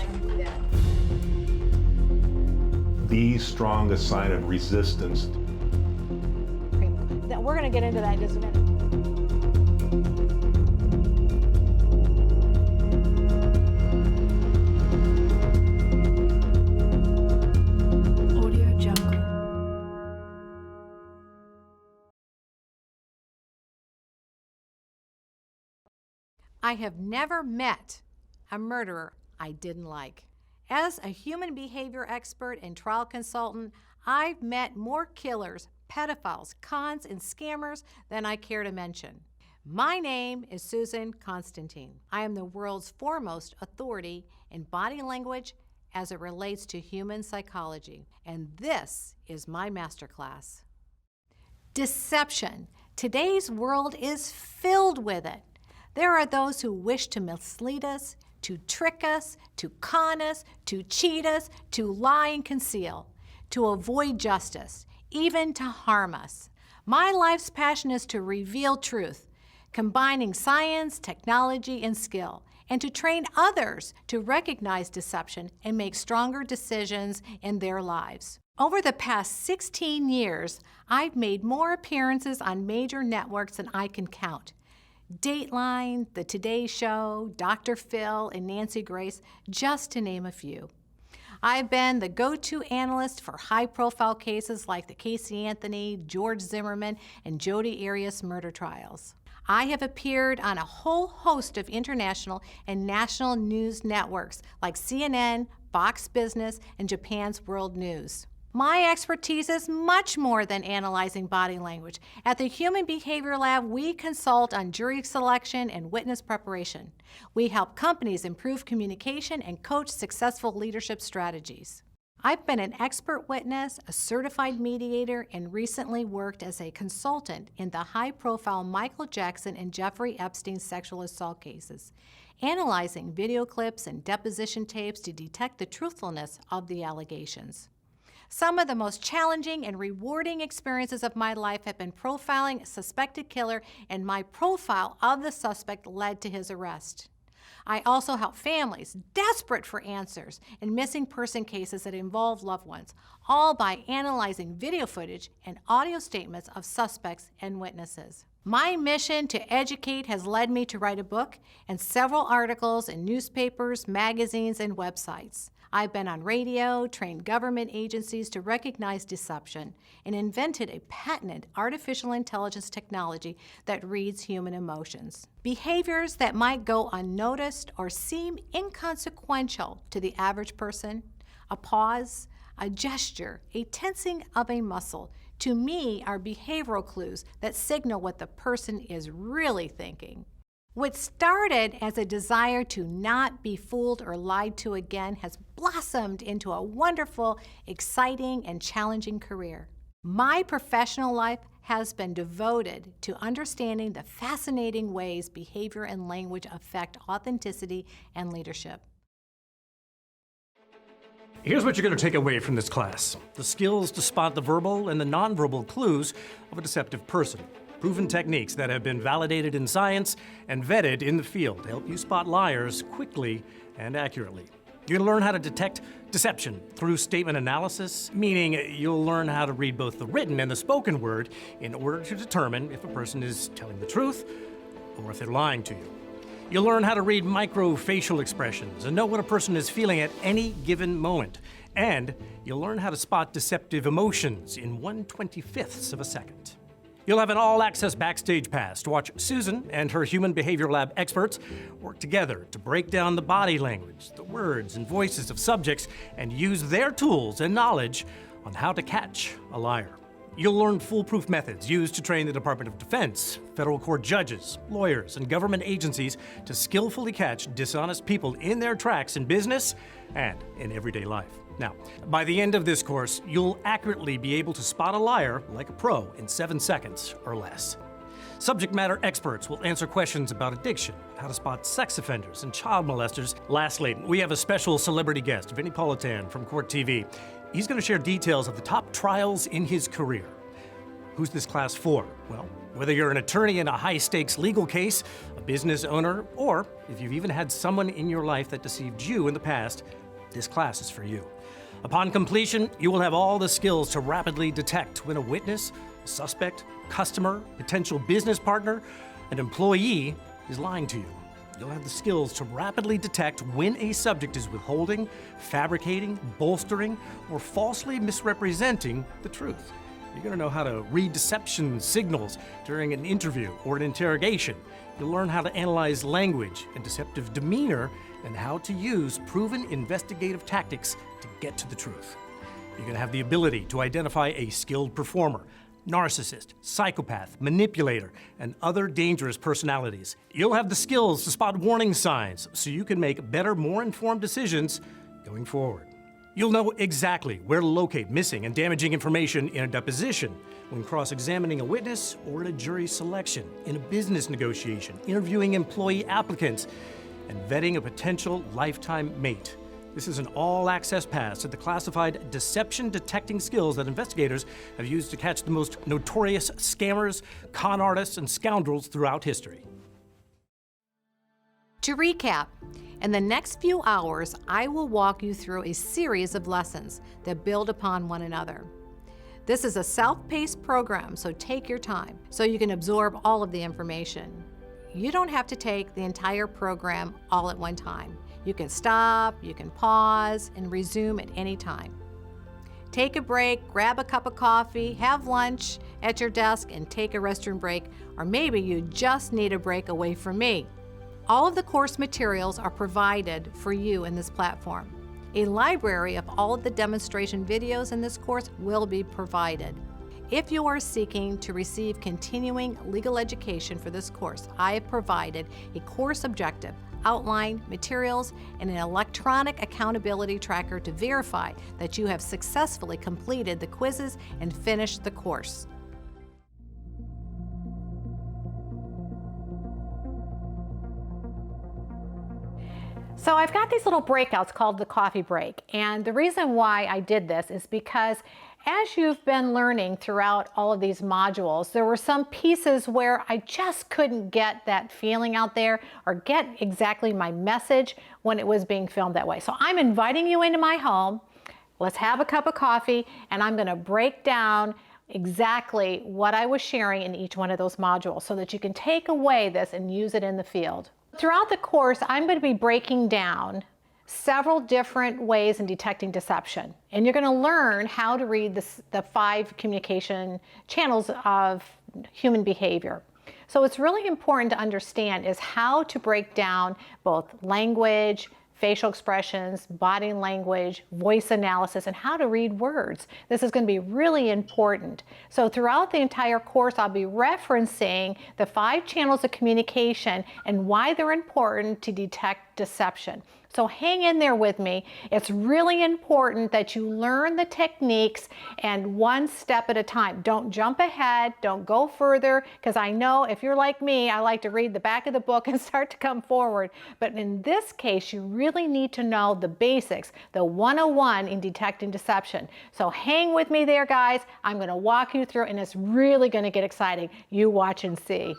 I can do that. The strongest sign of resistance. We're going to get into that in just a minute. I have never met a murderer I didn't like. As a human behavior expert and trial consultant, I've met more killers, pedophiles, cons, and scammers than I care to mention. My name is Susan Constantine. I am the world's foremost authority in body language as it relates to human psychology, and this is my masterclass. Deception. Today's world is filled with it. There are those who wish to mislead us, to trick us, to con us, to cheat us, to lie and conceal, to avoid justice, even to harm us. My life's passion is to reveal truth, combining science, technology, and skill, and to train others to recognize deception and make stronger decisions in their lives. Over the past 16 years, I've made more appearances on major networks than I can count. Dateline, The Today Show, Dr. Phil, and Nancy Grace, just to name a few. I've been the go-to analyst for high-profile cases like the Casey Anthony, George Zimmerman, and Jodi Arias murder trials. I have appeared on a whole host of international and national news networks like CNN, Fox Business, and Japan's World News. My expertise is much more than analyzing body language. At the Human Behavior Lab, we consult on jury selection and witness preparation. We help companies improve communication and coach successful leadership strategies. I've been an expert witness, a certified mediator, and recently worked as a consultant in the high-profile Michael Jackson and Jeffrey Epstein sexual assault cases, analyzing video clips and deposition tapes to detect the truthfulness of the allegations. Some of the most challenging and rewarding experiences of my life have been profiling a suspected killer, and my profile of the suspect led to his arrest. I also help families desperate for answers in missing person cases that involve loved ones, all by analyzing video footage and audio statements of suspects and witnesses. My mission to educate has led me to write a book and several articles in newspapers, magazines, and websites. I've been on radio, trained government agencies to recognize deception, and invented a patented artificial intelligence technology that reads human emotions. Behaviors that might go unnoticed or seem inconsequential to the average person, a pause, a gesture, a tensing of a muscle, to me are behavioral clues that signal what the person is really thinking. What started as a desire to not be fooled or lied to again has blossomed into a wonderful, exciting, and challenging career. My professional life has been devoted to understanding the fascinating ways behavior and language affect authenticity and leadership. Here's what you're going to take away from this class: the skills to spot the verbal and the nonverbal clues of a deceptive person. Proven techniques that have been validated in science and vetted in the field to help you spot liars quickly and accurately. You're going to learn how to detect deception through statement analysis, meaning you'll learn how to read both the written and the spoken word in order to determine if a person is telling the truth or if they're lying to you. You'll learn how to read micro-facial expressions and know what a person is feeling at any given moment. And you'll learn how to spot deceptive emotions in 1/25th of a second. You'll have an all-access backstage pass to watch Susan and her Human Behavior Lab experts work together to break down the body language, the words and voices of subjects, and use their tools and knowledge on how to catch a liar. You'll learn foolproof methods used to train the Department of Defense, federal court judges, lawyers, and government agencies to skillfully catch dishonest people in their tracks in business and in everyday life. Now, by the end of this course, you'll accurately be able to spot a liar like a pro in 7 seconds or less. Subject matter experts will answer questions about addiction, how to spot sex offenders and child molesters. Lastly, we have a special celebrity guest, Vinnie Politan from Court TV. He's going to share details of the top trials in his career. who's this class for? Well, whether you're an attorney in a high-stakes legal case, a business owner, or if you've even had someone in your life that deceived you in the past, this class is for you. Upon completion, you will have all the skills to rapidly detect when a witness, a suspect, customer, potential business partner, an employee is lying to you. You'll have the skills to rapidly detect when a subject is withholding, fabricating, bolstering, or falsely misrepresenting the truth. You're going to know how to read deception signals during an interview or an interrogation. You'll learn how to analyze language and deceptive demeanor and how to use proven investigative tactics to get to the truth. You're going to have the ability to identify a skilled performer, narcissist, psychopath, manipulator, and other dangerous personalities. You'll have the skills to spot warning signs so you can make better, more informed decisions going forward. You'll know exactly where to locate missing and damaging information in a deposition, when cross-examining a witness or in a jury selection, in a business negotiation, interviewing employee applicants, and vetting a potential lifetime mate. This is an all-access pass to the classified deception-detecting skills that investigators have used to catch the most notorious scammers, con artists, and scoundrels throughout history. To recap, in the next few hours, I will walk you through a series of lessons that build upon one another. This is a self-paced program, so take your time so you can absorb all of the information. You don't have to take the entire program all at one time. You can stop, you can pause, and resume at any time. Take a break, grab a cup of coffee, have lunch at your desk, and take a restroom break, or maybe you just need a break away from me. All of the course materials are provided for you in this platform. A library of all of the demonstration videos in this course will be provided. If you are seeking to receive continuing legal education for this course, I have provided a course objective, outline, materials, and an electronic accountability tracker to verify that you have successfully completed the quizzes and finished the course. So I've got these little breakouts called the coffee break, and the reason why I did this is because as you've been learning throughout all of these modules, there were some pieces where I just couldn't get that feeling out there or get exactly my message when it was being filmed that way. So I'm inviting you into my home. Let's have a cup of coffee, and I'm going to break down exactly what I was sharing in each one of those modules so that you can take away this and use it in the field. Throughout the course, I'm going to be breaking down several different ways in detecting deception. And you're going to learn how to read the 5 communication channels of human behavior. So what's really important to understand is how to break down both language, facial expressions, body language, voice analysis, and how to read words. This is going to be really important. So throughout the entire course, I'll be referencing the 5 channels of communication and why they're important to detect deception. So hang in there with me. It's really important that you learn the techniques and one step at a time. Don't jump ahead, don't go further, because I know if you're like me, I like to read the back of the book and start to come forward. But in this case, you really need to know the basics, the 101 in detecting deception. So hang with me there, guys. I'm going to walk you through, and it's really going to get exciting. You watch and see.